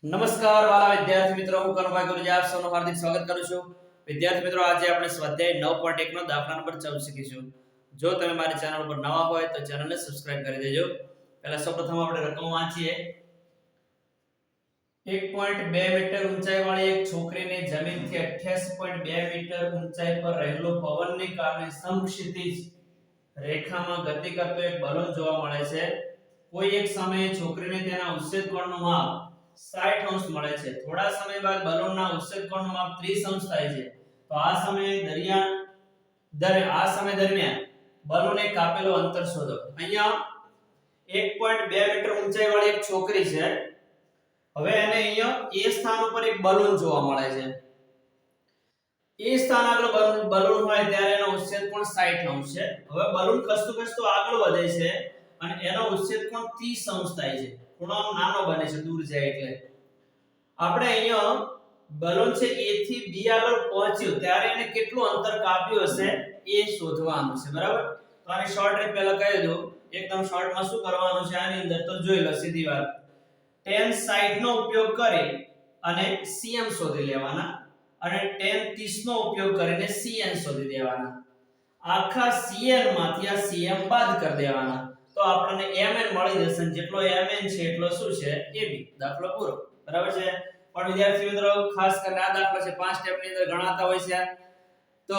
નમસ્કાર વાલા વિદ્યાર્થી મિત્રો, હું કનુભાઈ ગુરુજી આપ સૌનું હાર્દિક સ્વાગત કરું છું. વિદ્યાર્થી મિત્રો, આજે આપણે સ્વાધ્યાય 9.1 નો દાખલા નંબર 14 શીખીશું. જો તમે મારી ચેનલ ઉપર નવા હોય તો ચેનલને સબસ્ક્રાઇબ કરી દેજો. પહેલા સૌપ્રથમ આપણે રકમ વાંચીએ. 1.2 મીટર ઊંચાઈ વાળી એક છોકરીને જમીનથી 88.2 મીટર ઊંચાઈ પર રહેલો પવનને કારણે સમક્ષિતિજ રેખામાં ગતિ કરતો એક બલૂન જોવા મળે છે. કોઈ એક સમયે છોકરીને તેના ઉચ્છેદ કોણનું માપ 60 અંશ મળે છે. થોડા સમય બાદ બલૂનના ઉચ્છેદ કોણનું માપ 30 અંશ થાય છે. તો આ સમય દરમિયાન બલૂને કાપેલો અંતર શોધો. અહીંયા 1.2 મીટર ઊંચાઈ વાળી એક છોકરી છે. હવે એને અહીંયા એ સ્થાન ઉપર એક બલૂન જોવા મળે છે. એ સ્થાન આગળ બલૂન હોય ત્યારે એનો ઉચ્છેદ કોણ 60 અંશ છે. હવે બલૂન ખસતું આગળ વધે છે અને એનો ઉચ્છેદ કોણ 30 અંશ થાય છે. ખૂણો નાનો બને છે દૂર જાય એટલે. આપણે અહીંયા બલૂન છે A થી B આગળ પહોંચ્યું ત્યારે એને કેટલું અંતર કાપ્યું હશે એ શોધવાનું છે, બરાબર? તો આની શોર્ટ ટ્રીક પહેલા કહી દઉં. એકદમ શોર્ટમાં શું કરવાનું છે આની અંદર તો જોઈ લો સીધી વાત. tan 60 નો ઉપયોગ કરી અને cm શોધી લેવાના અને tan 30 નો ઉપયોગ કરીને cn શોધી દેવાના. આખા cn માંથી આ cm બાદ કરી દેવાના તો આપણને mn મળી જશે. જેટલો mn છે એટલો શું છે ab. દાખલો પૂરો, બરાબર છે? પણ વિદ્યાર્થી મિત્રો, ખાસ કરીને આ દાખલો છે 5 સ્ટેપ ની અંદર ગણાતા હોય છે. તો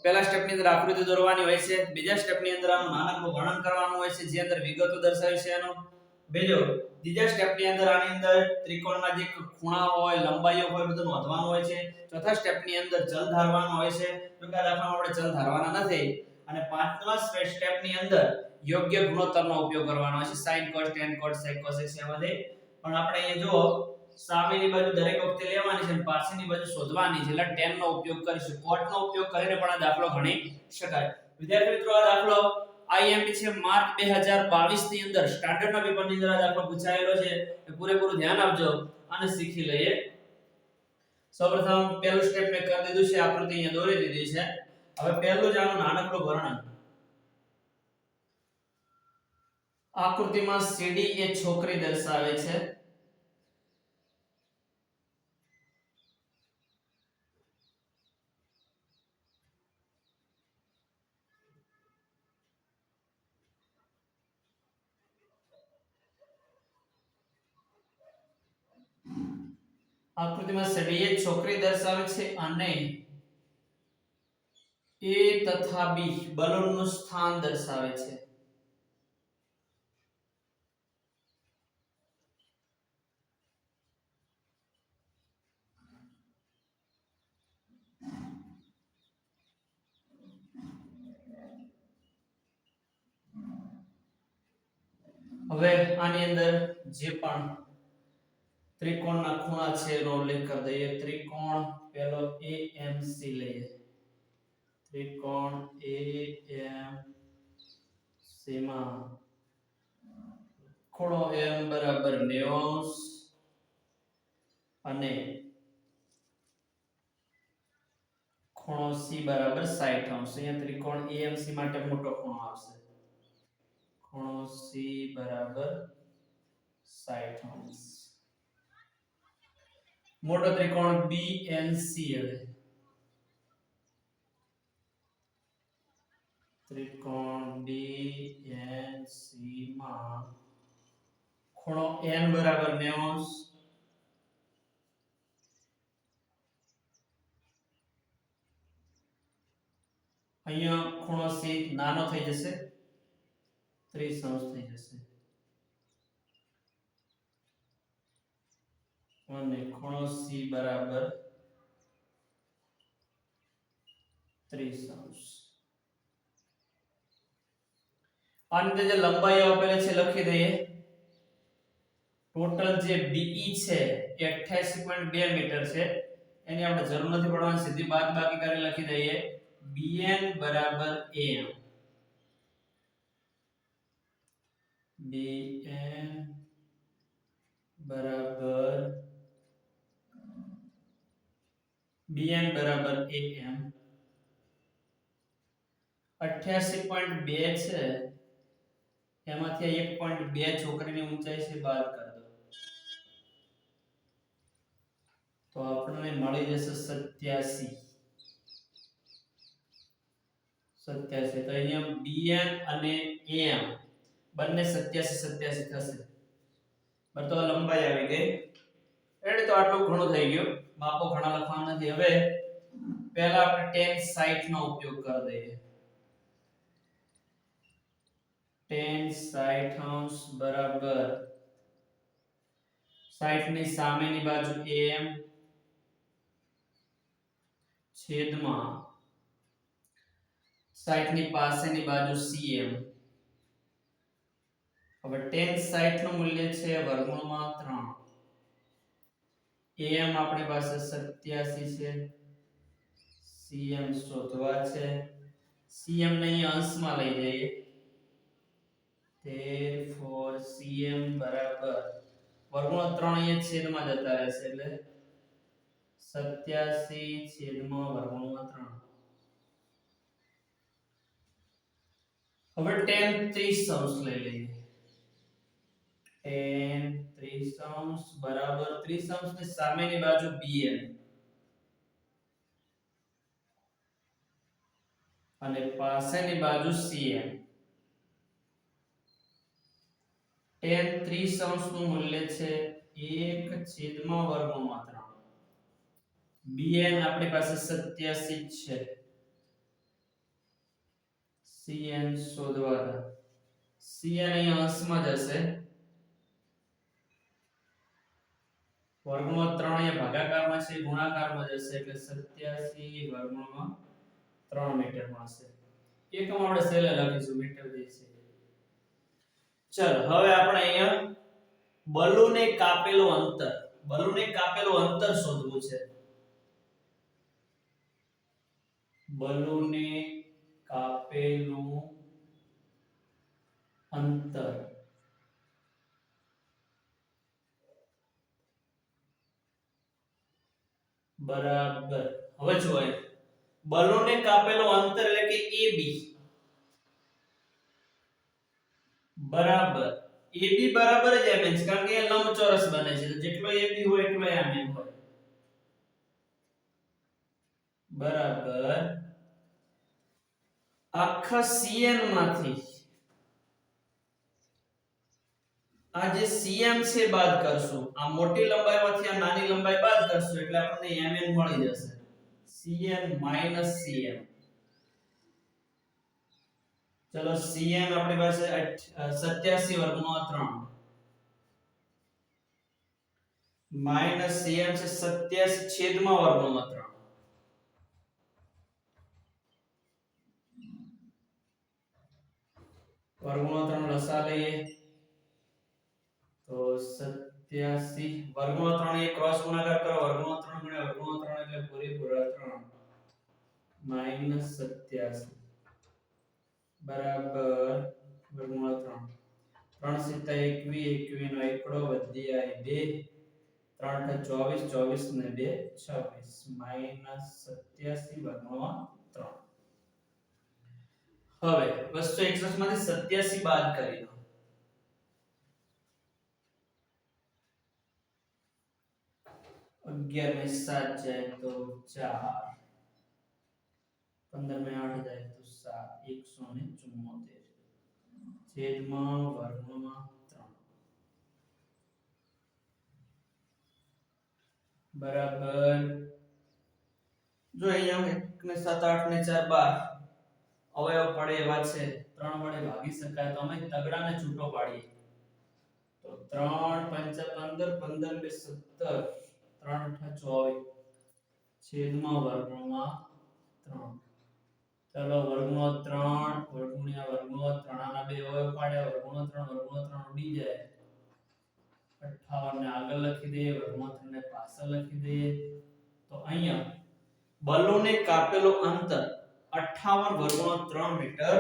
પહેલા સ્ટેપ ની અંદર આકૃતિ દોરવાની હોય છે, બીજા સ્ટેપ ની અંદર આનું નાનકડું ગણન કરવાનું હોય છે જે અંદર વિગતો દર્શાવી છે એનો. ત્રીજા સ્ટેપ ની અંદર આની અંદર ત્રિકોણના જે ખૂણા હોય, લંબાઈઓ હોય બધું નોંધવાનું હોય છે. ચોથા સ્ટેપ ની અંદર ચલ ધારવાનો હોય છે. તો કે દાખલામાં આપણે ચલ ધારવાના નથી. અને પાંચમા સ્ટેપ ની અંદર યોગ્ય ગુણોત્તરનો ઉપયોગ કરવાનો હોય છે. sin cos tan cos sec cos x એમાંથી. પણ આપણે અહીંયા જો સામેની બાજુ દરેક વખતે લેવાની છે અને પાછળની બાજુ શોધવાની છે. એટલે tan નો ઉપયોગ કરીશું. cot નો ઉપયોગ કરીને પણ આ દાખલો ગણી શકાય. વિદ્યાર્થી મિત્રો, આ દાખલો IMP છે માર્ચ 2022 ની અંદર સ્ટાન્ડર્ડ ના પેપર ની અંદર આ દાખલો પૂછાયેલો છે. એ પૂરેપૂરું ધ્યાન આપજો અને શીખી લઈએ. સૌપ્રથમ પહેલું સ્ટેપ મેં કરી દીધું છે, આકૃતિ અહીંયા દોરી દીધી છે. હવે પહેલું જ આનું નાનકડું વર્ણન. આકૃતિમાં CD એ છોકરી દર્શાવે છે. આકૃતિમાં CD એ છોકરી દર્શાવે છે અને A તથા B બલૂનનું સ્થાન દર્શાવે છે. હવે આની અંદર જે પણ ત્રિકોણના ખૂણા છે એનો ઉલ્લેખ કરી દઈએ. ત્રિકોણ પહેલો AMC લઈએ. ત્રિકોણ AMC માં ખૂણો M બરાબર 90 અંશ અને ખૂણો C બરાબર 60 અંશ. અહીંયા ત્રિકોણ AMC માટે મોટો ખૂણો આવશે. ખૂણો C બરાબર 60 અંશ. મોટો ત્રિકોણ BNC. હવે ત્રિકોણ BNC માં ખૂણો N બરાબર 90 અંશ અહીંયા ખૂણો C નાનો થઈ જશે, 30 અંશ થઈ જશે અને ખૂણો C બરાબર 30 અંશ. આની અંદર જે લંબાઈ આપેલી છે લખી દઈએ. ટોટલ જે BE છે એ 88.2 મીટર છે. એની આપણે જરૂર નથી પડવાની, સીધી બાદબાકી કરી લખી દઈએ. BN બરાબર AM. BN બરાબર AM. 88.2 છે એમાંથી 1.2 છોકરીની ઊંચાઈ છે બાદ કરી દો. તો આપણને મળી જશે 87. તો અહીંયા bn અને am બંને 87 થશે. બરાબર, તો લંબાઈ આવી ગઈ. રેડી, તો આટલું ઘણું થઈ ગયું. માપો ઘણા લખવાના નથી. હવે પહેલા આપણે tan 60 નો ઉપયોગ કરી દઈએ. tan 60 અંશ બરાબર 60 ની સામેની બાજુ am છેદમાં 60 ની પાસેની બાજુ cm. હવે tan 60 નું મૂલ્ય છે વર્ગમૂળમાં 3. am આપણી પાસે 87 છે. cm શોધવા છે. cm ને અહીં અંશમાં લઈ જઈએ. therefore cm બરાબર વર્ગમૂળ 3 અહીંયા છેદમાં જતા રહેશે એટલે 87 છેદમાં વર્ગમૂળ 3. હવે tan 30 અંશ લઈ લઈએ. tan 30 અંશ બરાબર 30 અંશ ની સામેની બાજુ bn અને પાસેની બાજુ cm. tan 30 અંશ નું મૂલ્ય છે 1 છેદમાં વર્ગમૂળ 3. bn આપણી પાસે 87 છે. cn શોધવા. cn અહીં અંશમાં જશે. વર્ગમૂળ 3 અહીંયા ભાગાકારમાં છે, ગુણાકારમાં જશે એટલે 87 વર્ગમૂળ 3 મીટર મળશે. એકમ આપણે સેલે લખીશું મીટર દેશે. ચલ, હવે આપણે અહીંયા બલૂને કાપેલું અંતર શોધવું છે. બલૂને કાપેલું અંતર બરાબર. હવે જુઓ, બલૂને કાપેલું અંતર એટલે કે AB બરાબર AB બરાબર જ mm છે, કારણ કે એ લંબચોરસ બને છે. જેટલો AB હોય એટલો mm હોય. બરાબર આખા cn માંથી આ જે cm છે બાદ કરશું. આ મોટી લંબાઈમાંથી આ નાની લંબાઈ બાદ કરશું એટલે આપણને mm મળી જશે. cn cm. ચલો, cm આપણી પાસે 87 વર્ગમૂળ 3 માઈનસ cm છે 87 છેદમાં વર્ગમૂળ 3. વર્ગમૂળ 3 લસા લઈએ તો 87 વર્ગમૂળ 3 એ ક્રોસ ગુણાકાર કરો. વર્ગમૂળ 3 ગુણ્યા વર્ગમૂળ 3 એટલે પૂરેપૂરા 3 માઈનસ 87 બરાબર વર્ગમૂળ 3. 3 સીતા 21 નો એકડો વધી આય 2 3 24 24 ને 2 26 માઈનસ 87 વર્ગમૂળ 3. હવે 261 માંથી 87 બાદ કરી દો. 11 में 7 जाए तो 4, 15 में 8 जाए तो 7, 174 છેદમાં વર્ગમૂળમાં 3 બરાબર. જો અહીંયા 1 ને 7 8 ને 4 12 અવયવ પડે એવા છે. 3 વડે ભાગી શકાય તો અમે તગડાને છૂટો પાડીએ તો 3 5 15 15 ને 17 3 8 24 છેદમાં વર્ગમૂળમાં 3. ચલો, વર્ગમૂળ 3 વર્ગમૂળિયા વર્ગમૂળ 3 આના બે અવયવ પાડ્યા. વર્ગમૂળ 3 ઉડી જાય. 58 ને આગળ લખી દઈએ, વર્ગમૂળ 3 ને પાછળ લખી દઈએ. તો અહીંયા બલૂને કાપેલું અંતર 58 વર્ગમૂળ 3 મીટર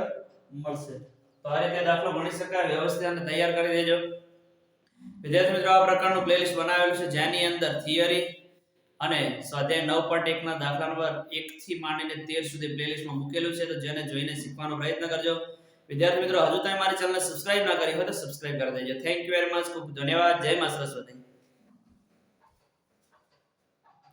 મળશે. તો આ રીતે દાખલો ગણી શકાય. વ્યવસ્થિત અને તૈયાર કરી દેજો. વિદ્યાર્થી મિત્રો, આ પ્રકારનું પ્લેલિસ્ટ બનાવેલું છે જેની અંદર થિયરી અને સ્વાધ્યાય 9.1 ના દાખલા નંબર 1 થી માંડીને 13 સુધી પ્લેલિસ્ટમાં મૂકેલું છે. તો જેને જોઈને શીખવાનો પ્રયત્ન કરજો. વિદ્યાર્થી મિત્રો, હજુ તમે મારી ચેનલને સબસ્ક્રાઇબ ના કરી હોય તો સબસ્ક્રાઇબ કરી દેજો. Thank you very much. ખૂબ ધન્યવાદ. જય મા સરસ્વતી.